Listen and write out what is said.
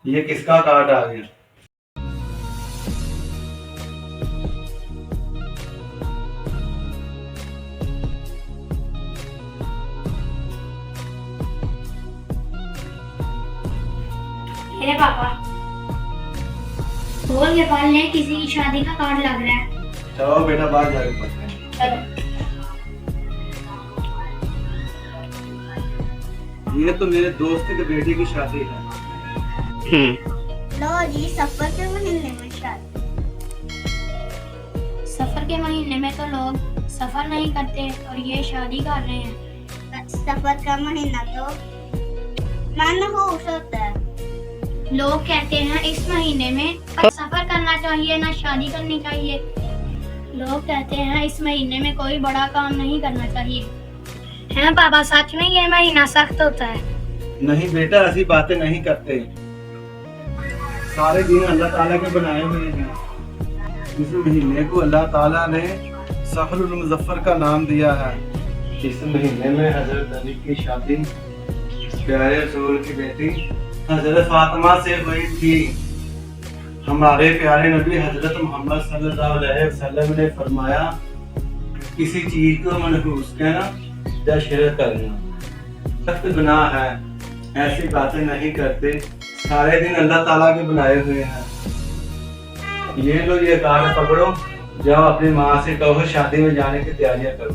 ये किसका कार्ड आ गया? हे पापा, बोल के पाल ने किसी की शादी का कार्ड लग रहा है। चलो बेटा बाहर जाके पढ़ते हैं। चलो। ये तो मेरे दोस्त के बेटे की शादी है। लो जी, सफर के महीने में शादी। सफर के महीने में तो लोग सफर नहीं करते और ये शादी कर रहे हैं। सफर का महीना तो मनहूस होता है। लोग कहते हैं इस महीने में सफर करना चाहिए ना शादी करनी चाहिए। लोग कहते हैं इस महीने में कोई बड़ा काम नहीं करना चाहिए। हैं पापा, सच में ये महीना सख्त होता है? नहीं बेटा, ऐसी बातें नहीं करते। सारे दिन अल्लाह ताला के बनाए हुए हैं। इस महीने को अल्लाह ताला ने सहरुल मुज़फ्फर का नाम दिया है। इस महीने में हजरत अली की शादी प्यारे रसूल की बेटी हजरत फातिमा से हुई थी। हमारे प्यारे नबी हजरत मोहम्मद सल्लल्लाहु अलैहि वसल्लम ने फरमाया, किसी चीज को मनहूस कहना या शिरक करना सख्त गुनाह है। ऐसी बातें नहीं करते। सारे दिन अल्लाह ताला के बनाए हुए हैं। ये लो, ये कार्ड पकड़ो, जाओ अपनी माँ से कहो शादी में जाने की तैयारियां करो।